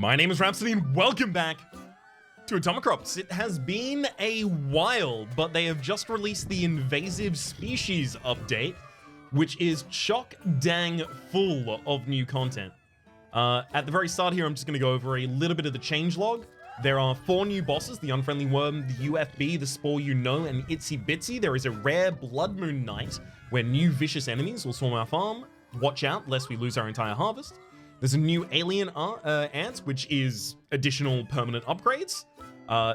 My name is Rhapsody and welcome back to Atomicrops. It has been a while, but they have just released the Invasive Species update, which is chock dang full of new content. At the very start here, I'm just going to go over a little bit of the changelog. There are 4 new bosses: the Unfriendly Worm, the UFB, the Spore You Know, and Itsy Bitsy. There is a rare Blood Moon Night, where new vicious enemies will swarm our farm. Watch out, lest we lose our entire harvest. There's a new Alien Ant, which is additional permanent upgrades.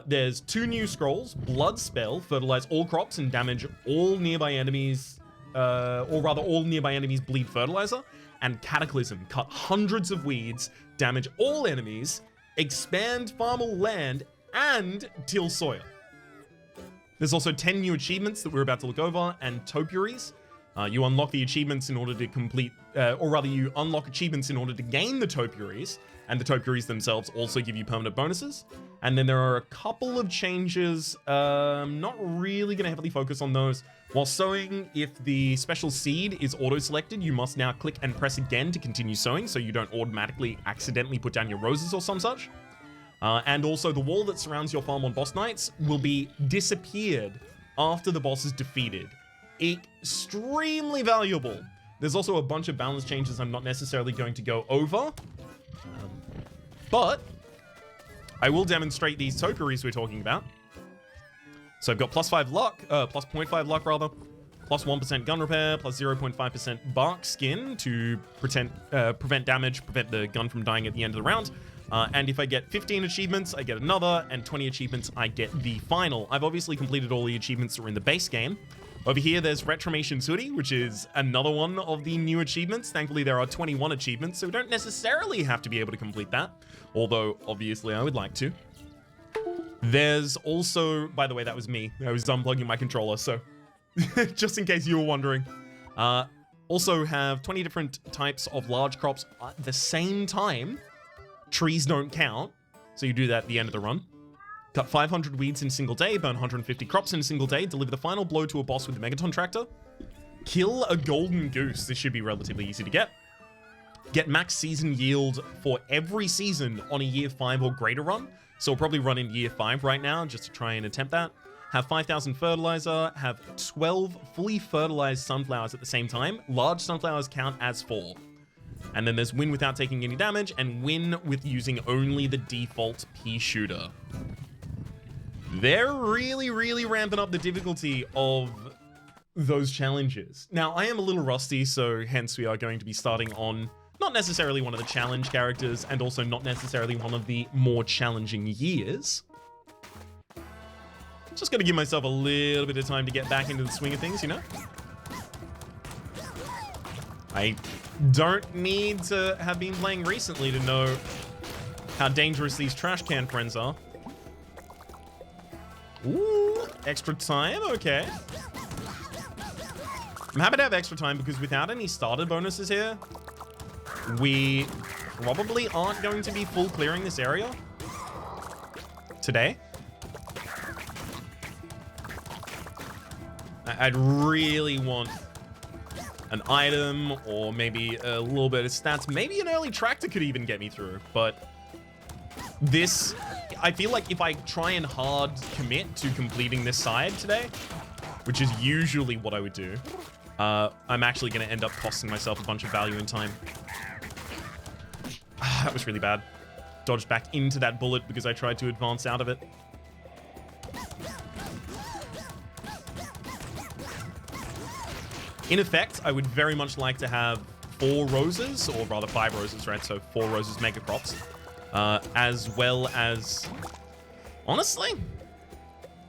There's 2 new scrolls: Blood Spell, fertilize all crops and damage all nearby enemies, or rather all nearby enemies bleed fertilizer, and Cataclysm, cut hundreds of weeds, damage all enemies, expand farmable land, and till soil. There's also 10 new achievements that we're about to look over, and topiaries. You unlock the achievements in order to complete, or rather you unlock achievements in order to gain the topiaries, and the topiaries themselves also give you permanent bonuses. And then there are a couple of changes, not really going to heavily focus on those. While sowing, if the special seed is auto-selected, you must now click and press again to continue sowing, so you don't automatically accidentally put down your roses or some such. And also the wall that surrounds your farm on boss nights will be disappeared after the boss is defeated. Extremely valuable. There's also a bunch of balance changes I'm not necessarily going to go over, but I will demonstrate these topiaries we're talking about. So I've got plus 5 luck, plus 0.5 luck rather, plus 1% gun repair, plus 0.5% bark skin to prevent damage, prevent the gun from dying at the end of the round. And if I get 15 achievements, I get another, and 20 achievements, I get the final. I've obviously completed all the achievements that were in the base game. Over here, there's Retromation's Hoodie, which is another one of the new achievements. Thankfully, there are 21 achievements, so we don't necessarily have to be able to complete that. Although, obviously, I would like to. There's also, by the way, that was me. I was unplugging my controller, so just in case you were wondering. Also have 20 different types of large crops at the same time. Trees don't count, so you do that at the end of the run. Cut 500 weeds in a single day, burn 150 crops in a single day, deliver the final blow to a boss with the Megaton Tractor. Kill a golden goose. This should be relatively easy to get. Get max season yield for every season on a year 5 or greater run. So we'll probably run in year 5 right now just to try and attempt that. Have 5,000 fertilizer, have 12 fully fertilized sunflowers at the same time. Large sunflowers count as 4. And then there's win without taking any damage, and win with using only the default pea shooter. They're really ramping up the difficulty of those challenges. Now, I am a little rusty, so hence we are going to be starting on not necessarily one of the challenge characters, and also not necessarily one of the more challenging years. Just gotta give myself a little bit of time to get back into the swing of things, you know? I don't need to have been playing recently to know how dangerous these trash can friends are. Ooh, extra time, okay. I'm happy to have extra time because without any starter bonuses here, we probably aren't going to be full clearing this area today. I'd really want an item or maybe a little bit of stats. Maybe an early tractor could even get me through, but this, I feel like if I try and hard commit to completing this side today, which is usually what I would do, I'm actually going to end up costing myself a bunch of value and time. That was really bad. Dodged back into that bullet because I tried to advance out of it. In effect, I would very much like to have 4 roses, or rather 5 roses, right? So 4 roses mega crops, as well as, honestly,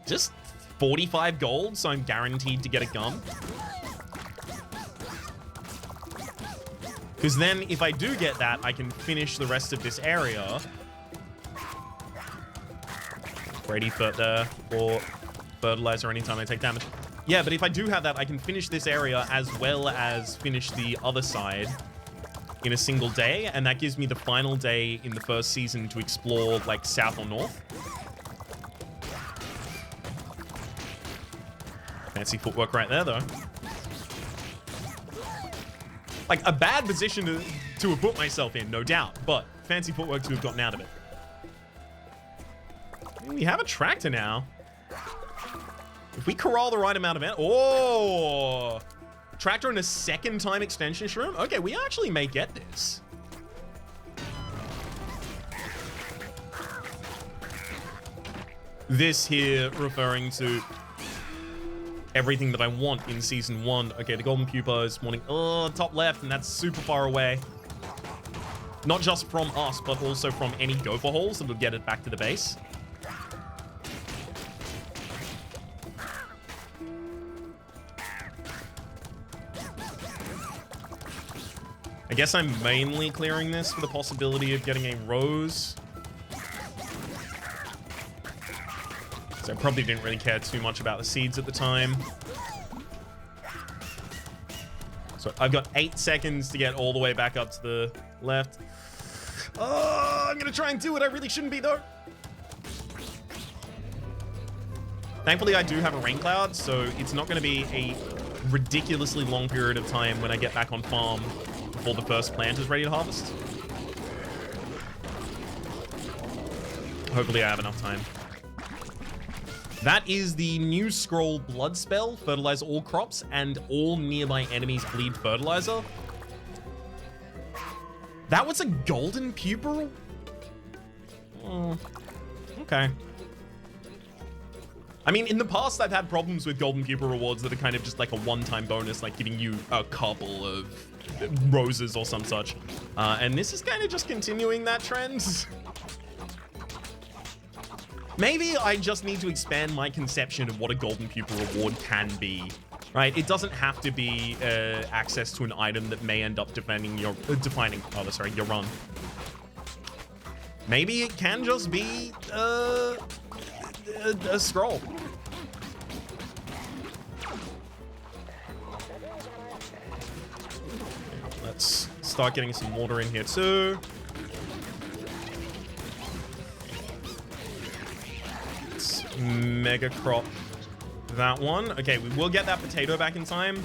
just 45 gold, so I'm guaranteed to get a gun. Because then, if I do get that, I can finish the rest of this area. Ready for fertilizer anytime I take damage. Yeah, but if I do have that, I can finish this area as well as finish the other side in a single day, and that gives me the final day in the first season to explore, like, south or north. Fancy footwork right there, though. Like, a bad position to to have put myself in, no doubt, but fancy footwork to have gotten out of it. We have a tractor now. If we corral the right amount of oh, tractor and a second time extension shroom. Okay, we actually may get this. This here referring to everything that I want in season 1. Okay, the golden pupa is spawning top left, and that's super far away. Not just from us, but also from any gopher holes that will get it back to the base. I guess I'm mainly clearing this for the possibility of getting a rose. So I probably didn't really care too much about the seeds at the time. So I've got 8 seconds to get all the way back up to the left. Oh, I'm gonna try and do it. I really shouldn't be though. Thankfully, I do have a rain cloud, so it's not gonna be a ridiculously long period of time when I get back on farm before the first plant is ready to harvest. Hopefully I have enough time. That is the new scroll blood spell. Fertilize all crops and all nearby enemies bleed fertilizer. That was a golden pupa? Oh, okay. I mean, in the past, I've had problems with golden pupa rewards that are kind of just like a one-time bonus, like giving you a couple of roses or some such. And this is kind of just continuing that trend. Maybe I just need to expand my conception of what a golden pupa reward can be, right? It doesn't have to be access to an item that may end up defining your run. Maybe it can just be a scroll. Let's start getting some water in here too. Let's mega crop that one. Okay, we will get that potato back in time,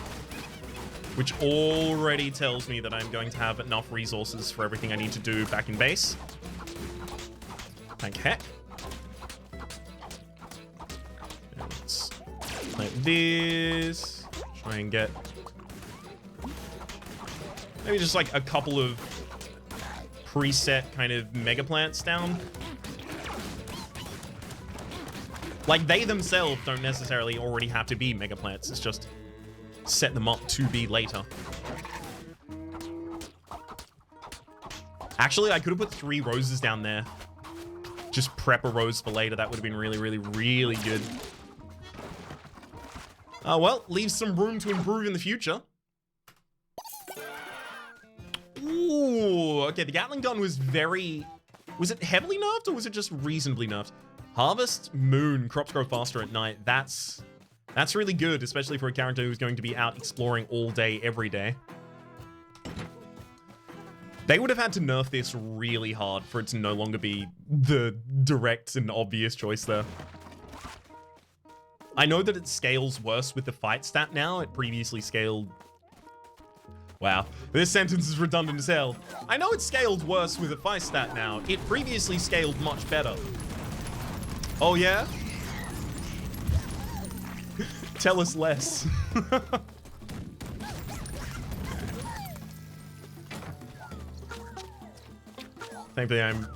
which already tells me that I'm going to have enough resources for everything I need to do back in base. Thank heck. Let's plant this. Try and get maybe just like a couple of preset kind of mega plants down. Like, they themselves don't necessarily already have to be mega plants. It's just set them up to be later. Actually, I could have put 3 roses down there. Just prep a rose for later. That would have been really, really, really good. Well, leaves some room to improve in the future. Ooh, okay, the Gatling gun was very... Was it heavily nerfed, or was it just reasonably nerfed? Harvest, moon, crops grow faster at night. That's really good, especially for a character who's going to be out exploring all day, every day. They would have had to nerf this really hard for it to no longer be the direct and obvious choice there. I know that it scales worse with the fight stat now. It previously scaled... Wow, this sentence is redundant as hell. I know it scaled worse with the fight stat now. It previously scaled much better. Oh yeah? Tell us less. Thankfully, I'm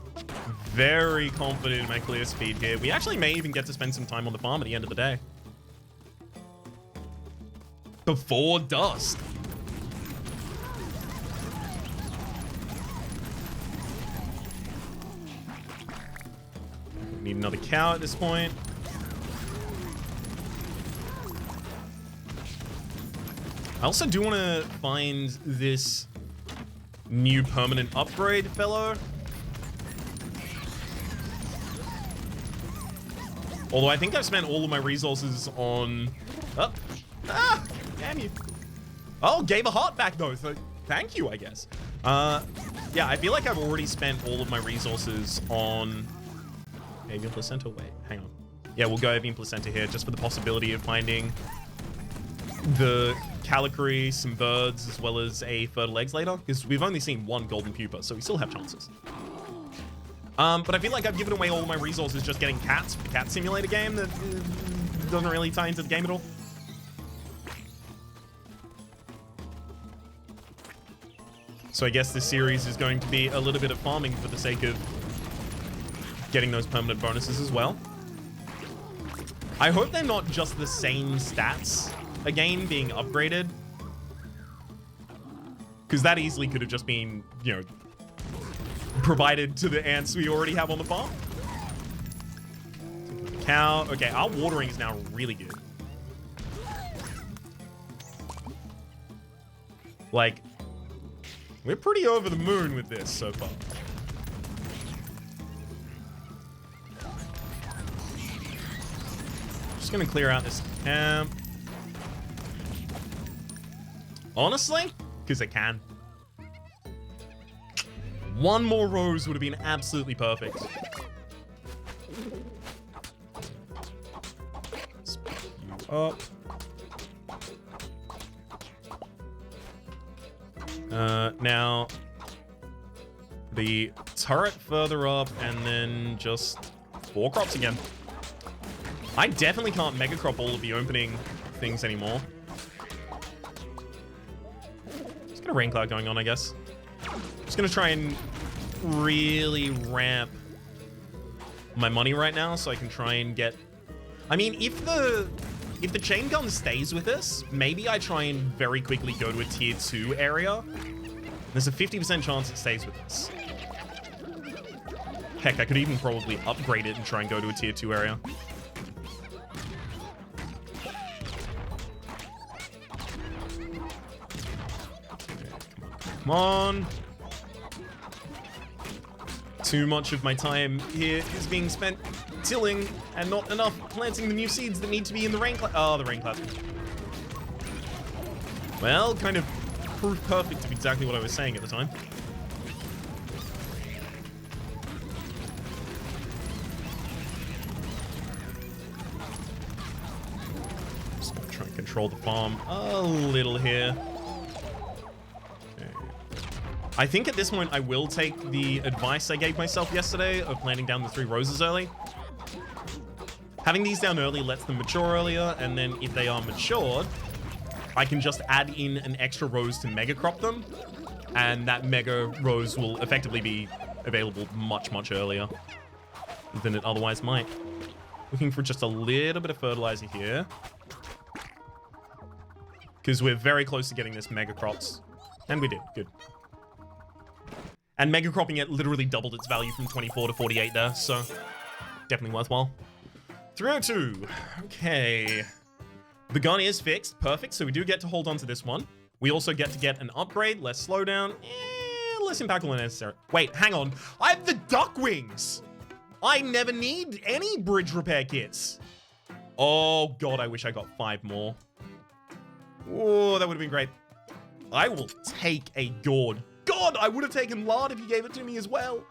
very confident in my clear speed here. We actually may even get to spend some time on the farm at the end of the day. Before dusk. Need another cow at this point. I also do want to find this new permanent upgrade fellow. Although I think I've spent all of my resources on... Oh. Ah! Damn you. Oh, gave a heart back though, so thank you, I guess. Yeah, I feel like I've already spent all of my resources on... Avian placenta? Wait, hang on. Yeah, we'll go avian placenta here just for the possibility of finding the Calicry, some birds, as well as a fertile eggs later, because we've only seen one golden pupa, so we still have chances. But I feel like I've given away all my resources just getting cats for the cat simulator game that doesn't really tie into the game at all. So I guess this series is going to be a little bit of farming for the sake of getting those permanent bonuses as well. I hope they're not just the same stats again being upgraded, because that easily could have just been, you know, provided to the ants we already have on the farm. Cow. Okay, our watering is now really good. Like, we're pretty over the moon with this so far. Just gonna clear out this camp. Honestly, because I can. One more rose would have been absolutely perfect. Speed you up. Now, the turret further up, and then just 4 crops again. I definitely can't mega crop all of the opening things anymore. Just got a rain cloud going on, I guess. Just gonna try and really ramp my money right now so I can try and get... I mean, if the chain gun stays with us, maybe I try and very quickly go to a tier 2 area. There's a 50% chance it stays with us. Heck, I could even probably upgrade it and try and go to a tier 2 area. Come on. Too much of my time here is being spent tilling and not enough planting the new seeds that need to be in the rain cloud. Oh, the rain cloud. Well, kind of proof perfect of exactly what I was saying at the time. Just gonna try and control the farm a little here. Okay. I think at this point I will take the advice I gave myself yesterday of planting down the 3 roses early. Having these down early lets them mature earlier, and then if they are matured, I can just add in an extra rose to mega crop them, and that mega rose will effectively be available much, much earlier than it otherwise might. Looking for just a little bit of fertilizer here, because we're very close to getting this mega crops, and we did. Good. And mega cropping it literally doubled its value from 24 to 48 there, so definitely worthwhile. 302. Okay. The gun is fixed. Perfect. So we do get to hold on to this one. We also get to get an upgrade. Less slowdown. Less impactful than necessary. Wait, hang on. I have the duck wings. I never need any bridge repair kits. Oh, God. I wish I got 5 more. Oh, that would have been great. I will take a gourd. God, I would have taken lard if you gave it to me as well.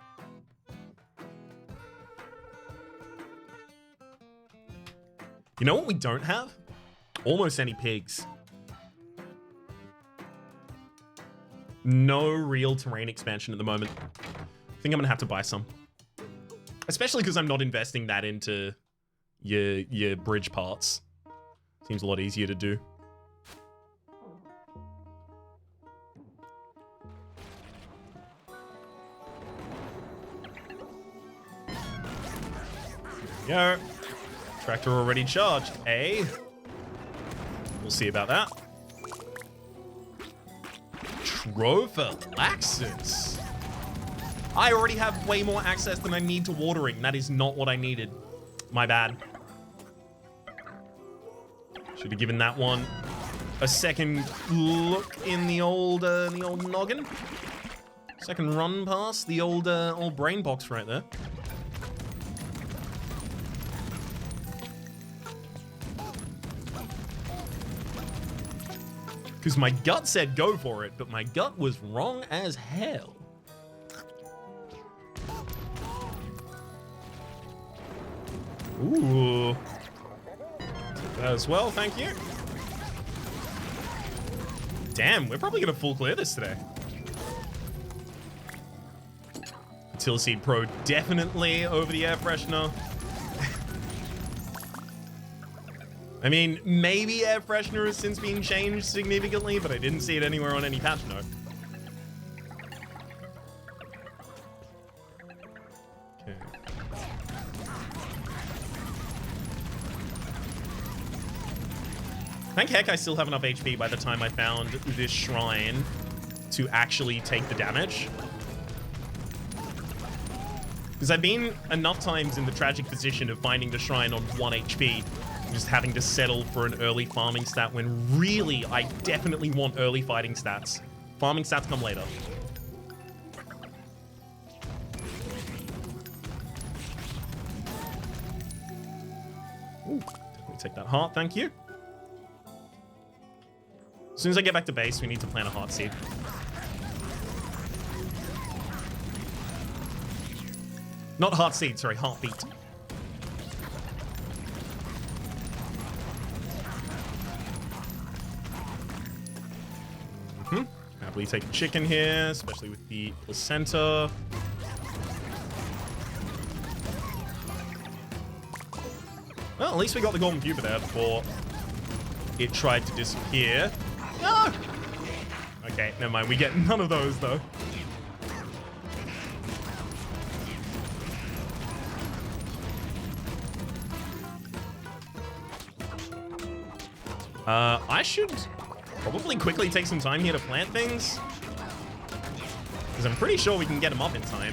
You know what we don't have? Almost any pigs. No real terrain expansion at the moment. I think I'm gonna have to buy some. Especially because I'm not investing that into your bridge parts. Seems a lot easier to do. There we go. Tractor already charged, eh? We'll see about that. Trophallaxis. I already have way more access than I need to watering. That is not what I needed. My bad. Should have given that one a second look in the old noggin. Second run past the old brain box right there. Because my gut said go for it, but my gut was wrong as hell. Ooh. Take that as well, thank you. Damn, we're probably gonna full clear this today. Tilseed Pro definitely over the air freshener. I mean, maybe air freshener has since been changed significantly, but I didn't see it anywhere on any patch note. Okay. Thank heck I still have enough HP by the time I found this shrine to actually take the damage. Because I've been enough times in the tragic position of finding the shrine on 1 HP, just having to settle for an early farming stat when really I definitely want early fighting stats. Farming stats come later. Ooh, definitely take that heart, thank you. As soon as I get back to base, we need to plant a heart seed. Not heart seed, sorry, heartbeat. Happily take a chicken here, especially with the placenta. Well, at least we got the golden pupa there before it tried to disappear. No! Okay, never mind. We get none of those, though. I should probably quickly take some time here to plant things, because I'm pretty sure we can get them up in time.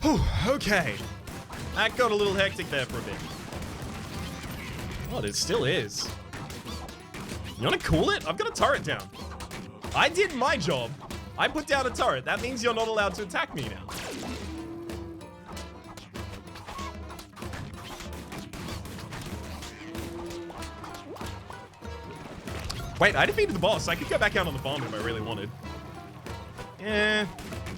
Whew, okay. That got a little hectic there for a bit. Oh, it still is. You want to cool it? I've got a turret down. I did my job. I put down a turret. That means you're not allowed to attack me now. Wait, I defeated the boss. I could go back out on the farm if I really wanted. Eh.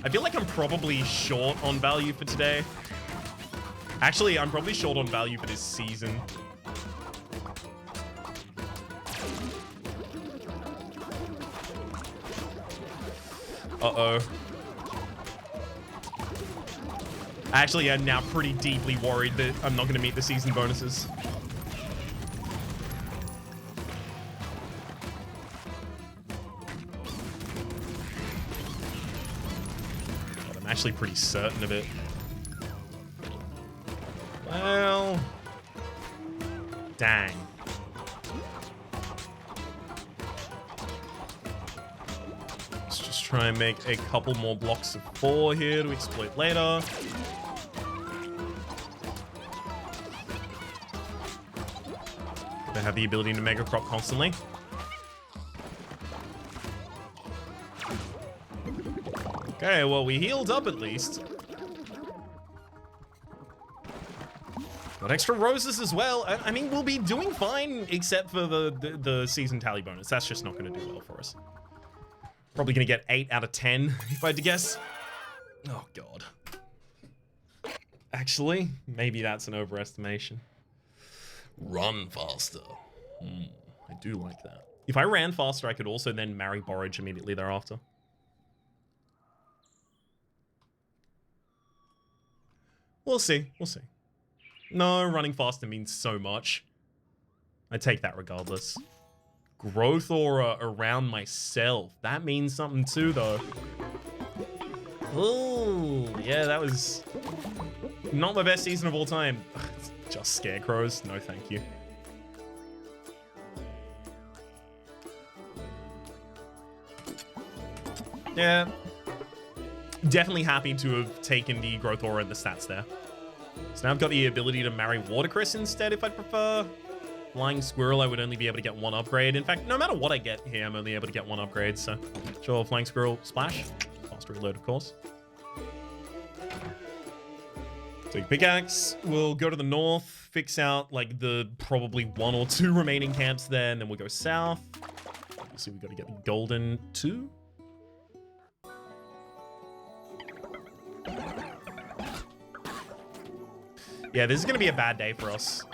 I feel like I'm probably short on value for today. Actually, I'm probably short on value for this season. Uh-oh. Actually, I'm now pretty deeply worried that I'm not going to meet the season bonuses. God, I'm actually pretty certain of it. Well... Dang. Try and make a couple more blocks of 4 here to exploit later. They have the ability to mega crop constantly. Okay, well, we healed up at least. Got extra roses as well. I mean, we'll be doing fine except for the season tally bonus. That's just not going to do well for us. Probably gonna get 8 out of 10, if I had to guess. Oh, God. Actually, maybe that's an overestimation. Run faster. I do like that. If I ran faster, I could also then marry Borage immediately thereafter. We'll see. We'll see. No, running faster means so much. I take that regardless. Growth aura around myself. That means something too, though. Oh, yeah, that was not my best season of all time. Just scarecrows. No, thank you. Yeah. Definitely happy to have taken the growth aura and the stats there. So now I've got the ability to marry Watercress instead if I'd prefer. Flying Squirrel, I would only be able to get 1 upgrade. In fact, no matter what I get here, I'm only able to get 1 upgrade. So, sure, Flying Squirrel, Splash. Faster reload, of course. Take Pickaxe. We'll go to the north, fix out, like, the probably 1 or 2 remaining camps there, and then we'll go south. Obviously, we've got to get the golden 2. Yeah, this is going to be a bad day for us.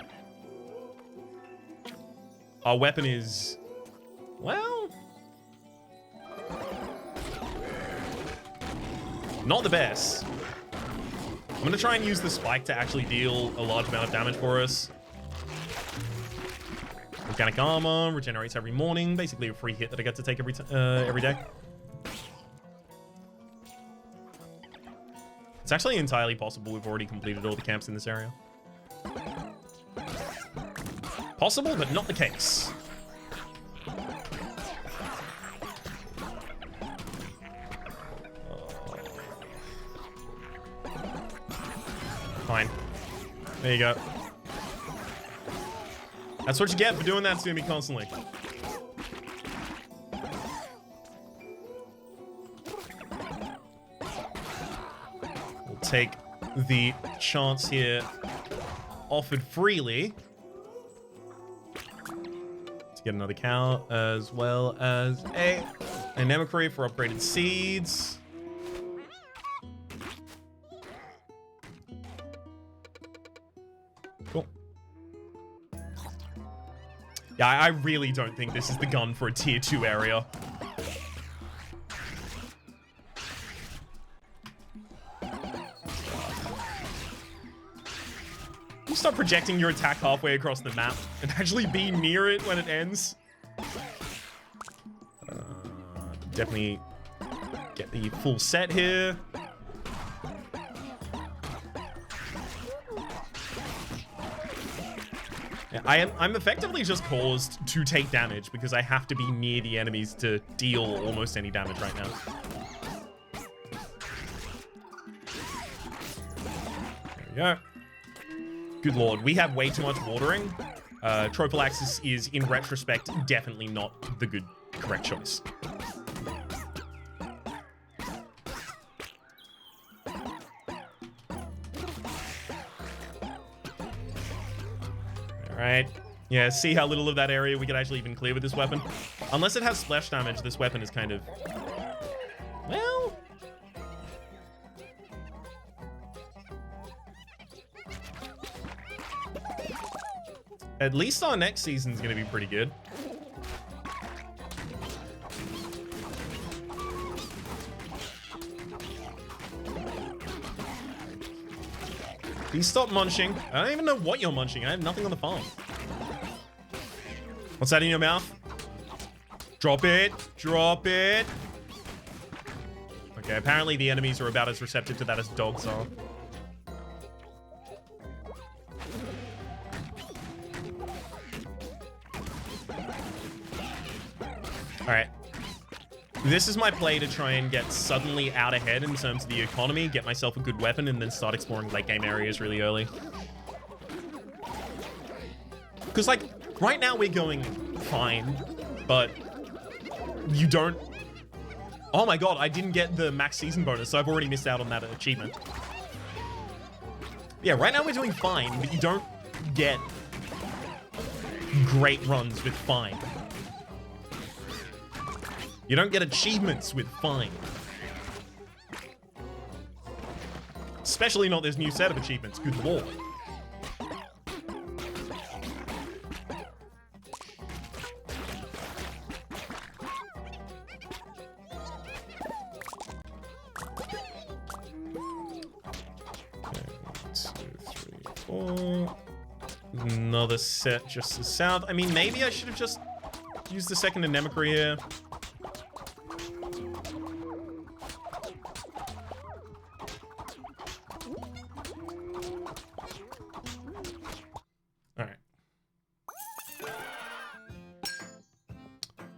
Our weapon is... well... not the best. I'm going to try and use the spike to actually deal a large amount of damage for us. Organic armor regenerates every morning. Basically a free hit that I get to take every day. It's actually entirely possible we've already completed all the camps in this area. Possible, but not the case. Fine. There you go. That's what you get for doing that to me constantly. We'll take the chance here offered freely to get another cow, as well as a Atomicrops for upgraded seeds. Cool. Yeah, I really don't think this is the gun for a tier 2 area. You start projecting your attack halfway across the map and actually be near it when it ends. Definitely get the full set here. Yeah, I'm effectively just caused to take damage because I have to be near the enemies to deal almost any damage right now. There we go. Good lord, we have way too much watering. Trophylaxis is, in retrospect, definitely not the correct choice. Alright. Yeah, see how little of that area we could actually even clear with this weapon? Unless it has splash damage, this weapon is kind of... well... at least our next season's gonna be pretty good. Please stop munching. I don't even know what you're munching. I have nothing on the farm. What's that in your mouth? Drop it. Drop it. Okay, apparently the enemies are about as receptive to that as dogs are. Alright. This is my play to try and get suddenly out ahead in terms of the economy, get myself a good weapon, and then start exploring late game areas really early. Because, like, right now we're going fine, but you don't... oh my god, I didn't get the max season bonus, so I've already missed out on that achievement. Yeah, right now we're doing fine, but you don't get great runs with fine. You don't get achievements with fine. Especially not this new set of achievements, good lord. Okay, 1, 2, 3, 4. Another set just to south. I mean, maybe I should have just used the second Atomicrops here.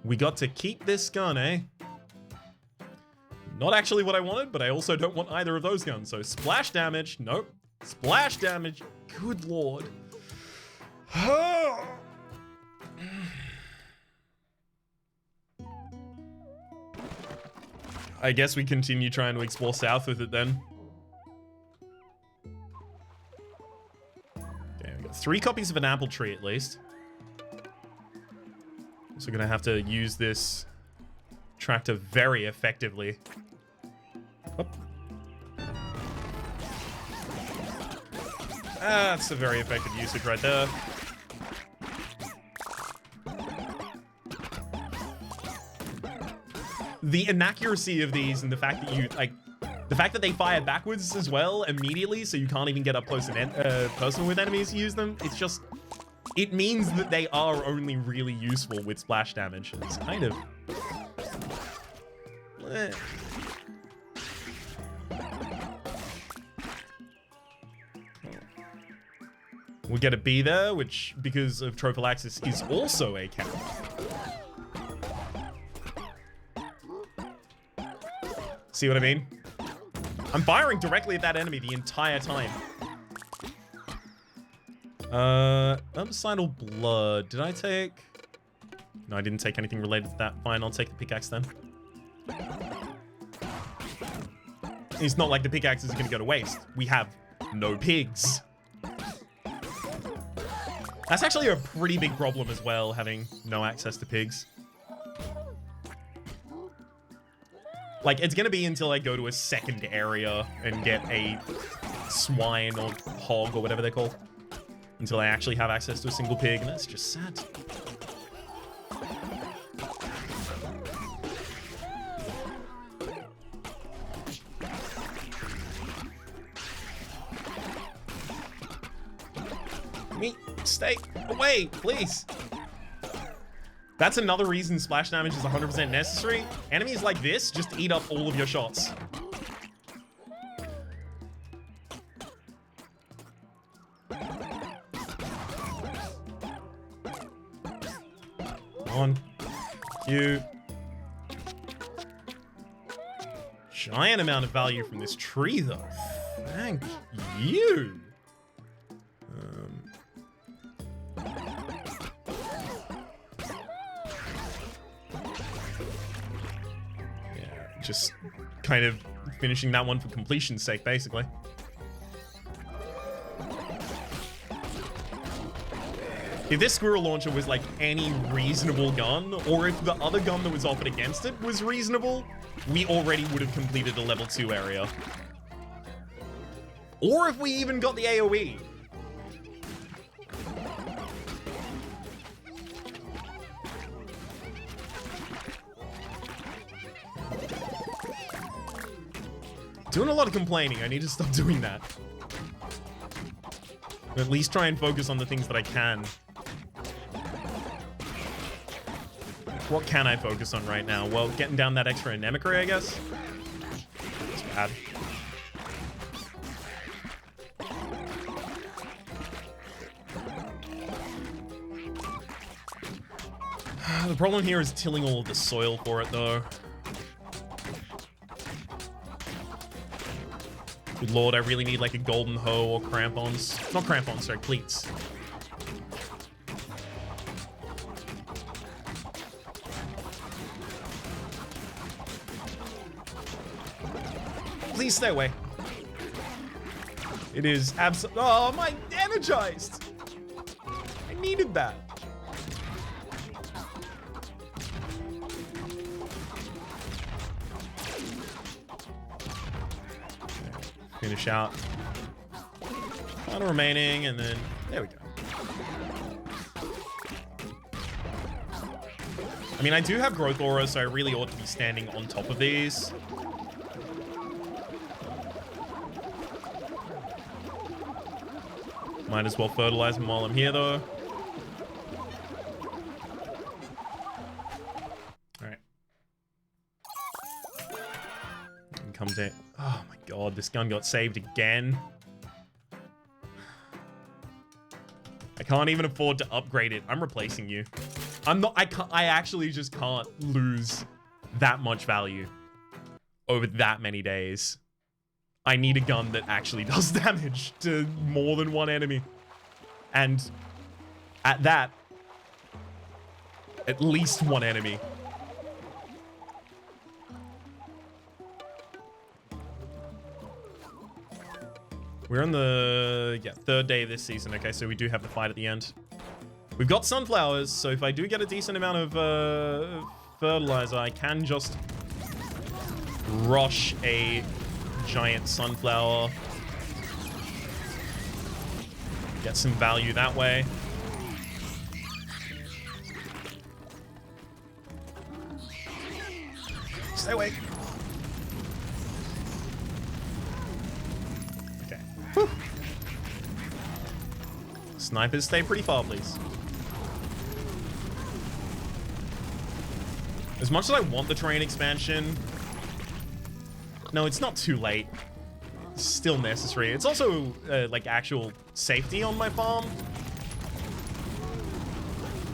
We got to keep this gun, eh? Not actually what I wanted, but I also don't want either of those guns. So splash damage, nope. Splash damage, good lord. I guess we continue trying to explore south with it then. Okay, we got 3 copies of an apple tree at least. So we're gonna have to use this tractor very effectively. Oh. That's a very effective usage right there. The inaccuracy of these and the fact that the fact that they fire backwards as well immediately, so you can't even get up close and personal with enemies to use them. It's just, it means that they are only really useful with splash damage. It's kind of... We'll get a B there, which, because of Trophallaxis, is also a counter. See what I mean? I'm firing directly at that enemy the entire time. Herbicidal Blood. Did I take... No, I didn't take anything related to that. Fine, I'll take the pickaxe then. It's not like the pickaxe is going to go to waste. We have no pigs. That's actually a pretty big problem as well, having no access to pigs. Like, it's going to be until I go to a second area and get a swine or hog or whatever they're called. Until I actually have access to a single pig, and that's just sad. Me, stay away, please. That's another reason splash damage is 100% necessary. Enemies like this just eat up all of your shots. On. You. Giant amount of value from this tree, though. Thank you. Just kind of finishing that one for completion's sake, basically. If this squirrel launcher was like any reasonable gun, or if the other gun that was offered against it was reasonable, we already would have completed a level 2 area. Or if we even got the AoE. Doing a lot of complaining. I need to stop doing that. At least try and focus on the things that I can. What can I focus on right now? Well, getting down that extra anemicry, I guess. That's bad. The problem here is tilling all of the soil for it, though. Good lord, I really need like a golden hoe or crampons. Not crampons, sorry, cleats. Please stay away. It is absolutely... Oh, my energized! I needed that. Finish out final remaining, and then there we go. I mean, I do have growth aura, so I really ought to be standing on top of these. Might as well fertilize them while I'm here, though. Alright. Come down. Oh my god, this gun got saved again. I can't even afford to upgrade it. I'm replacing you. I actually just can't lose that much value over that many days. I need a gun that actually does damage to more than one enemy. And at that, at least one enemy. We're on the third day of this season. Okay, so we do have the fight at the end. We've got sunflowers, so if I do get a decent amount of fertilizer, I can just rush a giant sunflower. Get some value that way. Stay away. Okay. Whew. Snipers, stay pretty far, please. As much as I want the terrain expansion, no, it's not too late. It's still necessary. It's also, like, actual safety on my farm.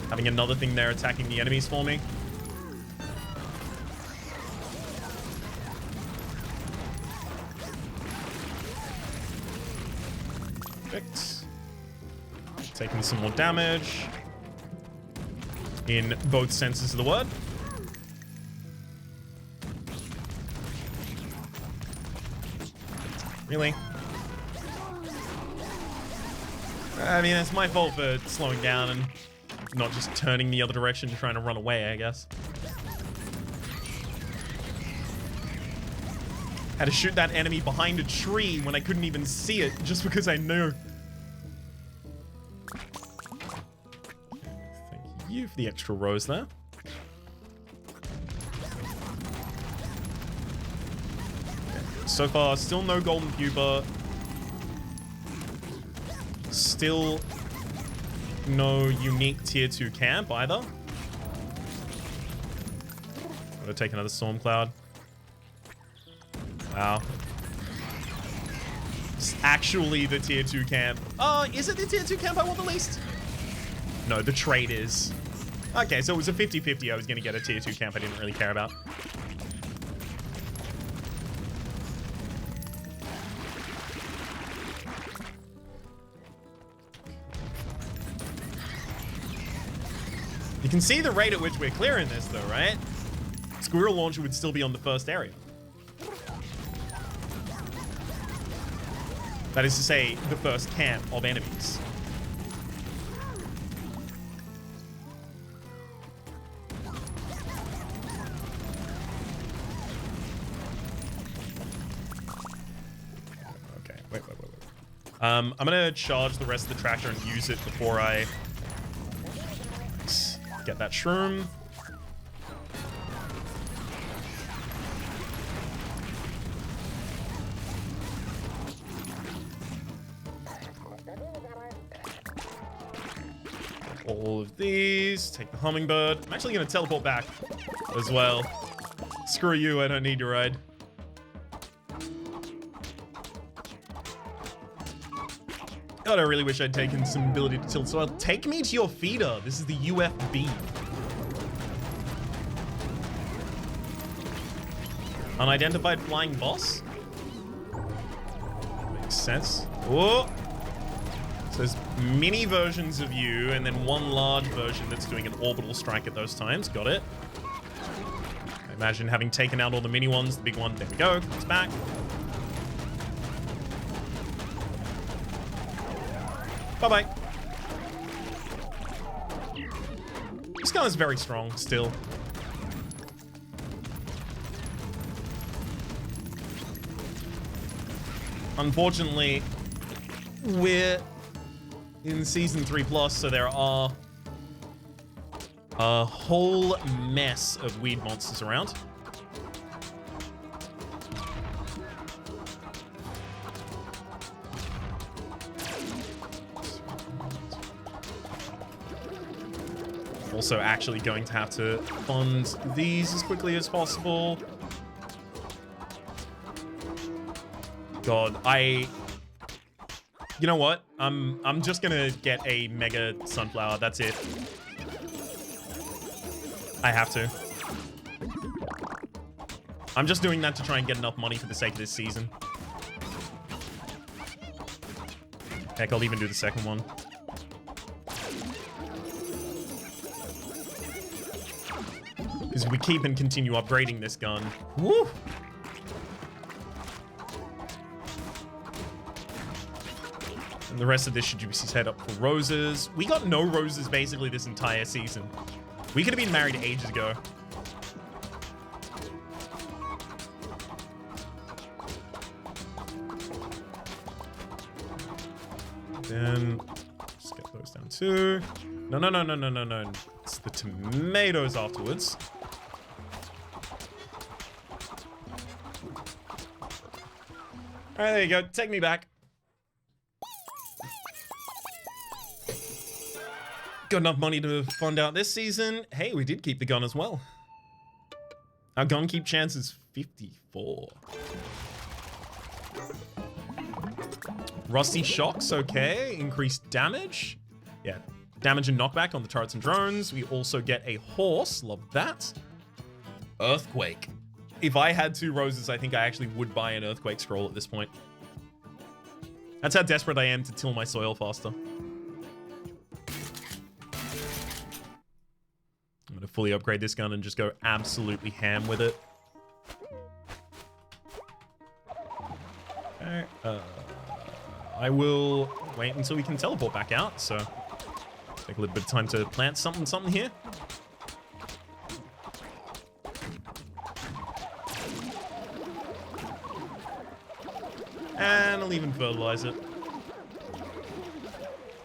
Having another thing there attacking the enemies for me. Perfect. Taking some more damage. In both senses of the word. Really? I mean, it's my fault for slowing down and not just turning the other direction trying to run away, I guess. Had to shoot that enemy behind a tree when I couldn't even see it just because I knew. Thank you for the extra rows there. So far, still no golden pupa. Still no unique tier 2 camp either. Gotta take another storm cloud. Wow. It's actually the tier 2 camp. Is it the tier 2 camp I want the least? No, the trade is. Okay, so it was a 50-50. I was gonna get a tier 2 camp I didn't really care about. You can see the rate at which we're clearing this, though, right? Squirrel Launcher would still be on the first area. That is to say, the first camp of enemies. Okay, wait. I'm gonna charge the rest of the tractor and use it before I get that shroom. All of these. Take the hummingbird. I'm actually going to teleport back as well. Screw you, I don't need your ride. God, I really wish I'd taken some ability to tilt soil. Take me to your feeder. This is the UFB. Unidentified flying boss? Makes sense. Whoa! So there's mini versions of you, and then one large version that's doing an orbital strike at those times. Got it. I imagine having taken out all the mini ones, the big one, there we go, it's back. Bye-bye. This gun is very strong, still. Unfortunately, we're in Season 3+, so there are a whole mess of weed monsters around. Also actually going to have to fund these as quickly as possible. God, you know what? I'm just gonna get a mega sunflower. That's it. I have to. I'm just doing that to try and get enough money for the sake of this season. Heck, I'll even do the second one. Because we keep and continue upgrading this gun. Woo! And the rest of this should be set up for roses. We got no roses basically this entire season. We could have been married ages ago. Then 2. No. It's the tomatoes afterwards. Alright, there you go. Take me back. Got enough money to fund out this season. Hey, we did keep the gun as well. Our gun keep chance is 54. Rusty shocks, okay. Increased damage. Yeah, damage and knockback on the turrets and drones. We also get a horse. Love that. Earthquake. If I had 2 roses, I think I actually would buy an earthquake scroll at this point. That's how desperate I am to till my soil faster. I'm going to fully upgrade this gun and just go absolutely ham with it. Okay, I will wait until we can teleport back out, so take a little bit of time to plant something here. And I'll even fertilize it.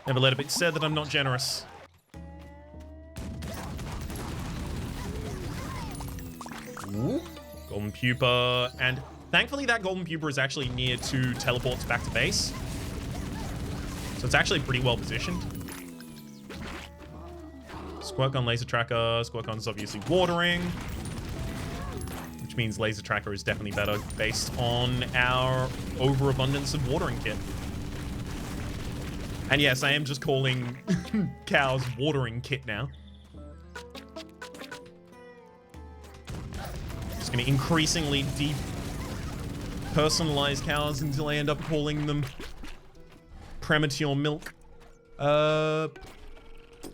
Never let it be said that I'm not generous. Ooh, golden pupa, and thankfully that golden pupa is actually near 2 teleports back to base. So it's actually pretty well positioned. Squirt gun, laser tracker. Squirt gun is obviously watering, which means laser tracker is definitely better based on our overabundance of watering kit. And yes, I am just calling cows watering kit now. Just gonna increasingly depersonalize cows until I end up calling them premature milk.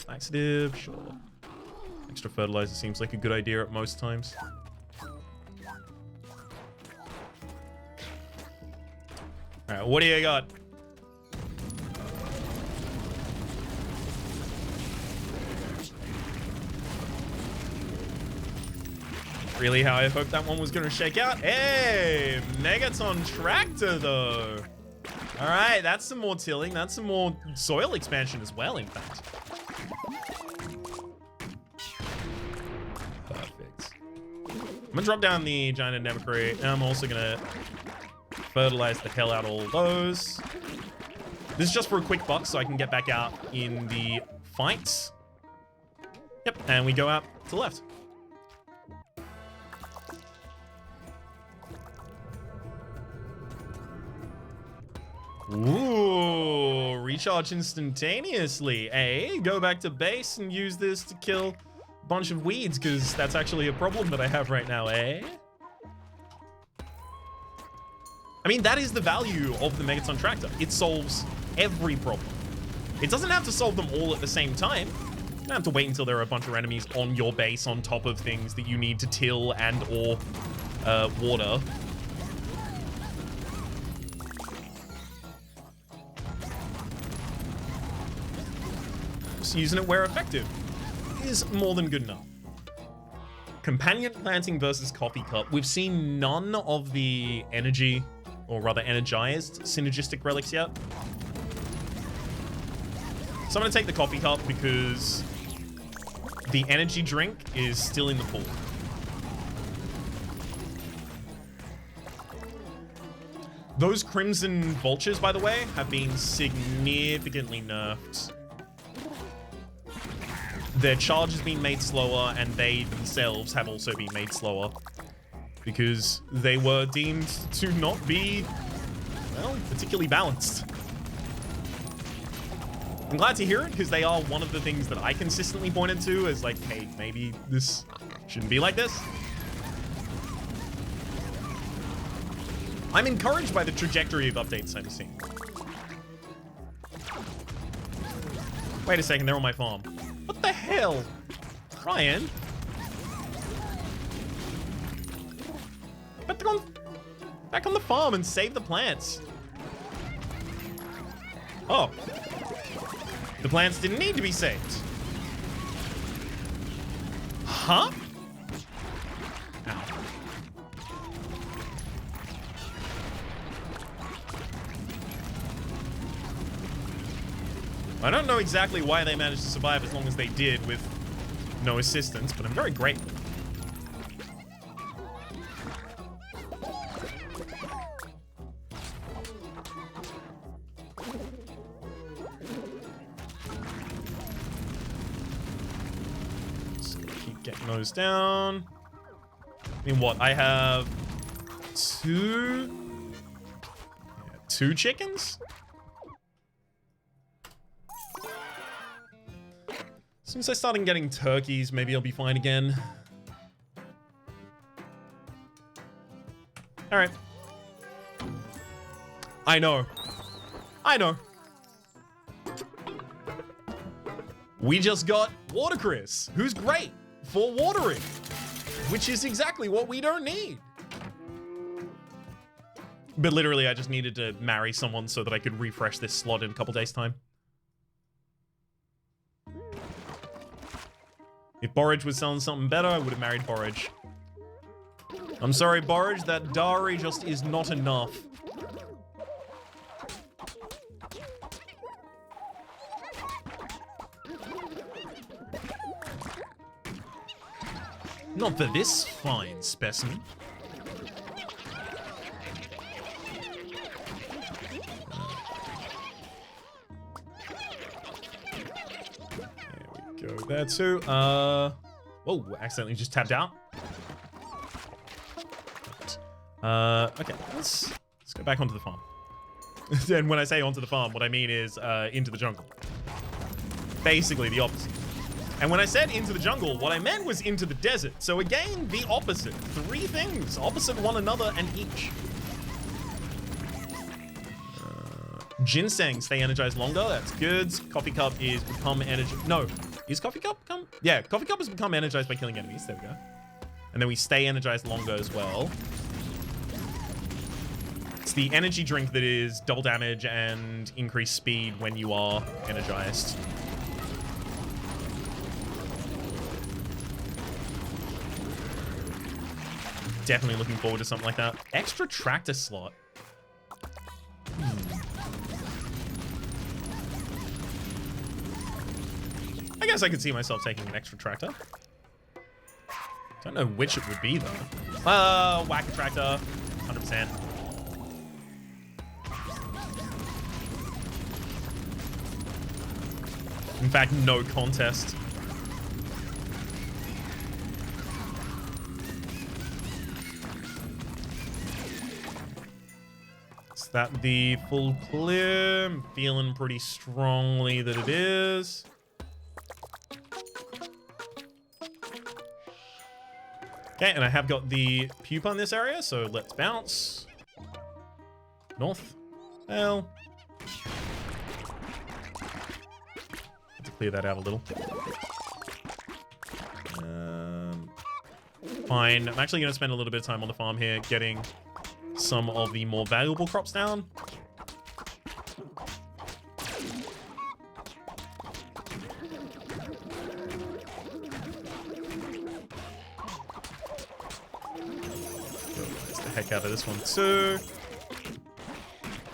Laxative, sure. Extra fertilizer seems like a good idea at most times. Alright, what do you got? Really how I hoped that one was going to shake out. Hey, Megaton Tractor though. All right, that's some more tilling. That's some more soil expansion as well, in fact. Perfect. I'm gonna drop down the giant Atomicrops, and I'm also gonna fertilize the hell out of all those. This is just for a quick buck so I can get back out in the fights. Yep, and we go out to the left. Ooh, recharge instantaneously, eh? Go back to base and use this to kill a bunch of weeds, because that's actually a problem that I have right now, eh? I mean, that is the value of the Megaton Tractor. It solves every problem. It doesn't have to solve them all at the same time. You don't have to wait until there are a bunch of enemies on your base on top of things that you need to till and or water. Just using it where effective is more than good enough. Companion planting versus coffee cup. We've seen none of the energy, or rather energized, synergistic relics yet. So I'm going to take the coffee cup because the energy drink is still in the pool. Those Crimson Vultures, by the way, have been significantly nerfed. Their charge has been made slower, and they themselves have also been made slower because they were deemed to not be, well, particularly balanced. I'm glad to hear it, because they are one of the things that I consistently pointed to as like, hey, maybe this shouldn't be like this. I'm encouraged by the trajectory of updates I'm seeing. Wait a second, they're on my farm. What the hell? Ryan? Back on the farm and save the plants. Oh. The plants didn't need to be saved. Huh? Ow. I don't know exactly why they managed to survive as long as they did with no assistance, but I'm very grateful. Getting those down. I mean, what? I have two chickens? As soon as I start getting turkeys, maybe I'll be fine again. All right. I know. We just got Water Chris, who's great for watering, which is exactly what we don't need. But literally, I just needed to marry someone so that I could refresh this slot in a couple days' time. If Borage was selling something better, I would have married Borage. I'm sorry, Borage, that dowry just is not enough. Not for this fine specimen. There we go. There too. Whoa, accidentally just tapped out. Okay, let's go back onto the farm. And when I say onto the farm, what I mean is into the jungle. Basically the opposite. And when I said into the jungle, what I meant was into the desert. So again, the opposite. Three things, opposite one another and each. Ginseng, stay energized longer. That's good. Coffee Cup is become energized. No, is Coffee Cup become? Yeah, Coffee Cup has become energized by killing enemies. There we go. And then we stay energized longer as well. It's the energy drink that is double damage and increased speed when you are energized. Definitely looking forward to something like that. Extra tractor slot. I guess I could see myself taking an extra tractor. Don't know which it would be though. Whack a tractor, 100%. In fact, no contest. Is that the full clear? I'm feeling pretty strongly that it is. Okay, and I have got the pupa in this area, so let's bounce. North. Well. Have to clear that out a little. Fine. I'm actually going to spend a little bit of time on the farm here, getting some of the more valuable crops down. Let's the heck out of this one too.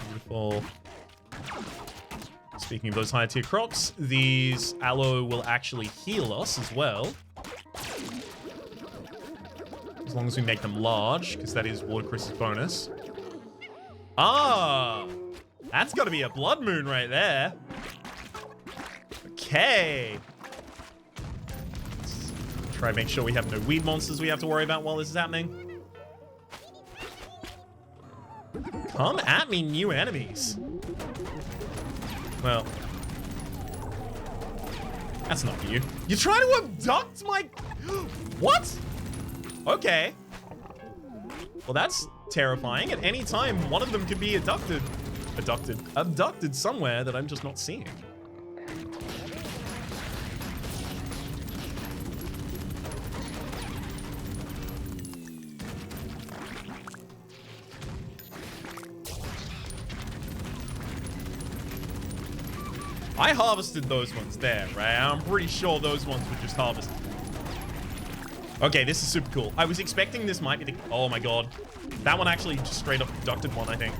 Beautiful. Speaking of those higher tier crops, these aloe will actually heal us as well. As long as we make them large, because that is Water Chris's bonus. Ah! That's got to be a blood moon right there. Okay. Let's try and make sure we have no weed monsters we have to worry about while this is happening. Come at me, new enemies. Well, that's not you. You're trying to abduct my... What? Okay. Well, that's terrifying. At any time, one of them could be abducted somewhere that I'm just not seeing. I harvested those ones there, right? I'm pretty sure those ones were just harvested. Okay, this is super cool. I was expecting this might be the... Oh my god. That one actually just straight up abducted one, I think.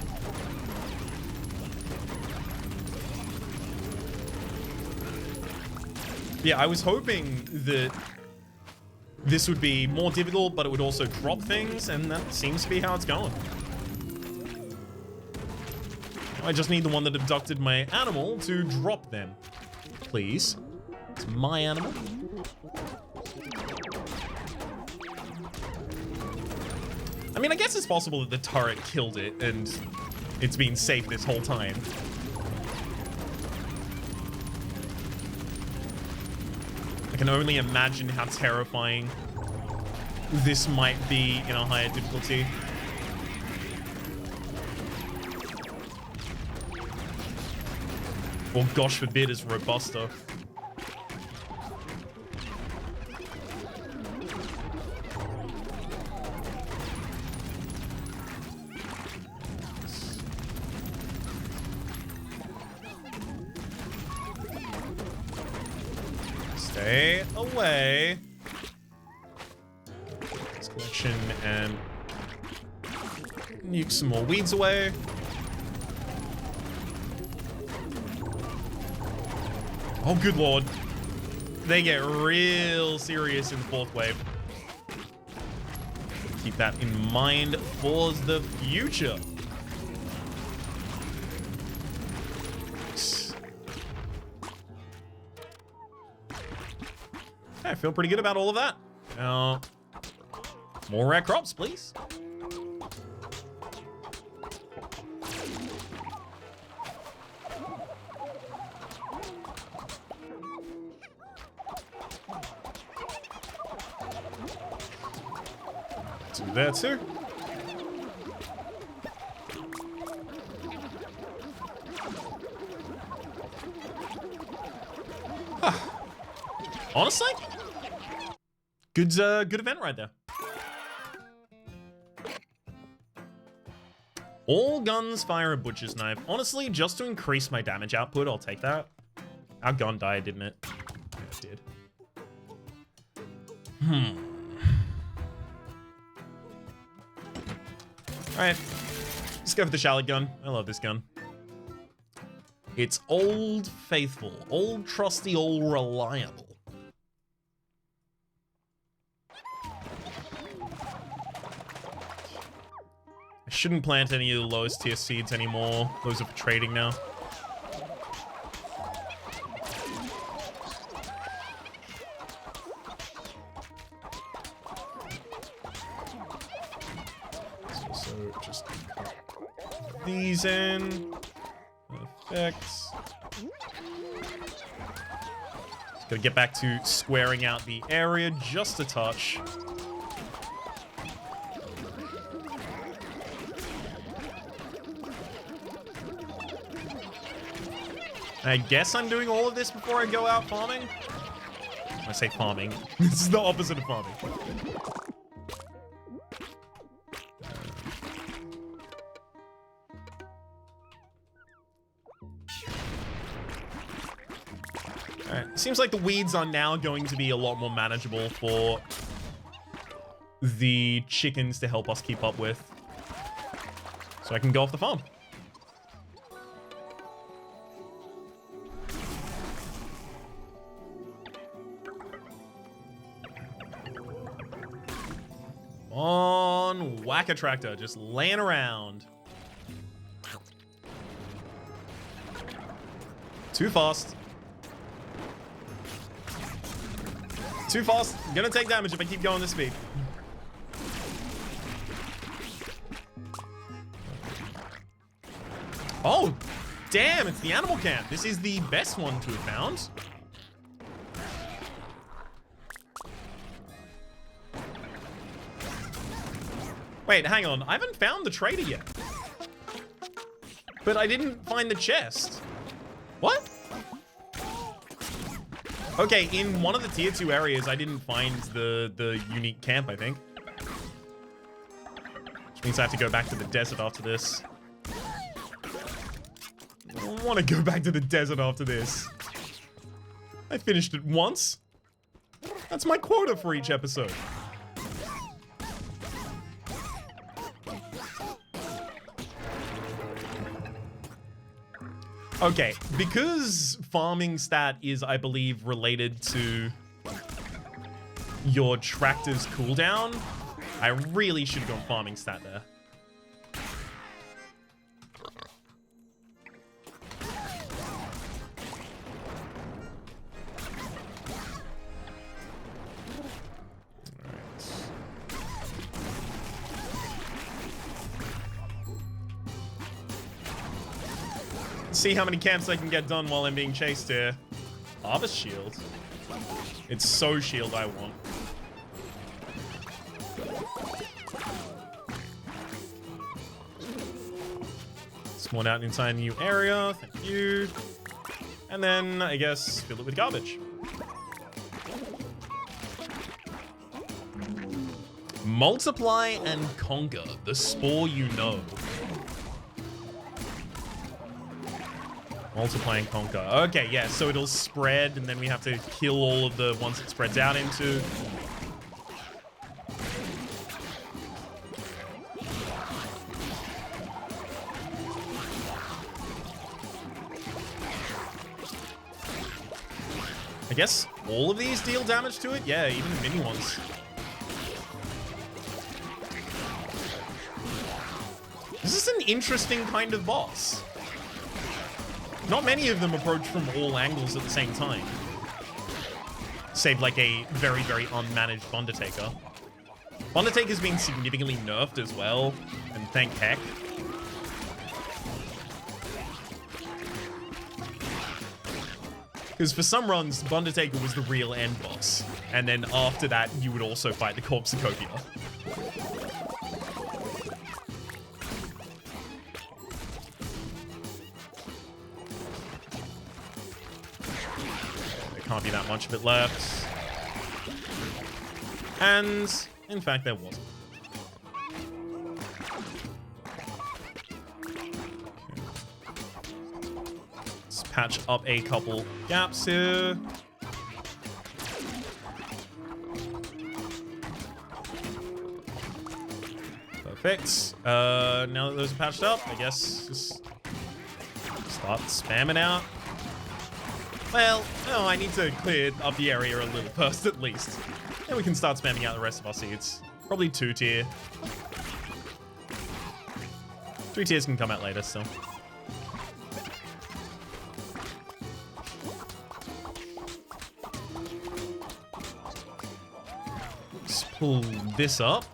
Yeah, I was hoping that this would be more difficult, but it would also drop things, and that seems to be how it's going. I just need the one that abducted my animal to drop them. Please. It's my animal. I mean, I guess it's possible that the turret killed it, and it's been safe this whole time. I can only imagine how terrifying this might be in a higher difficulty. Or gosh forbid, is Robusta. Stay away. This collection and nuke some more weeds away. Oh, good lord. They get real serious in the fourth wave. Keep that in mind for the future. I feel pretty good about all of that. Now, more rare crops, please. Do that too. Honestly, good event right there. All guns fire a butcher's knife. Honestly, just to increase my damage output, I'll take that. Our gun died, didn't it? Yeah, it did. Alright. Let's go for the shallot gun. I love this gun. It's old faithful. Old trusty, old reliable. I shouldn't plant any of the lowest tier seeds anymore. Those are for trading now. So just put these in. Perfect. Just gotta get back to squaring out the area just a touch. I guess I'm doing all of this before I go out farming. I say farming. This is the opposite of farming. Alright, seems like the weeds are now going to be a lot more manageable for the chickens to help us keep up with. So I can go off the farm. On Whack-A-Tractor, just laying around. Too fast. Too fast. I'm gonna take damage if I keep going this speed. Oh, damn, it's the animal camp. This is the best one to have found. Wait, hang on. I haven't found the trader yet. But I didn't find the chest. What? Okay, in one of the tier 2 areas, I didn't find the unique camp, I think. Which means I have to go back to the desert after this. I don't want to go back to the desert after this. I finished it once. That's my quota for each episode. Okay, because farming stat is, I believe, related to your tractor's cooldown, I really should have gone farming stat there. See how many camps I can get done while I'm being chased here. Harvest shield. It's so shield I want. Spawn out inside a new area. Thank you. And then, I guess, fill it with garbage. Multiply and conquer. The spore you know. Multiply and conquer. Okay, yeah, so it'll spread, and then we have to kill all of the ones it spreads out into. I guess all of these deal damage to it? Yeah, even the mini ones. This is an interesting kind of boss. Not many of them approach from all angles at the same time. Save like a very, very unmanaged Undertaker. Undertaker's been significantly nerfed as well, and thank heck. Because for some runs, Undertaker was the real end boss. And then after that, you would also fight the Corpsicopia. Can't be that much of it left. And, in fact, there wasn't. Okay. Let's patch up a couple gaps here. Perfect. Now that those are patched up, I guess just start spamming out. Well, no, I need to clear up the area a little first, at least. Then we can start spamming out the rest of our seeds. Probably 2 tier. 3 tiers can come out later, still. Let's pull this up.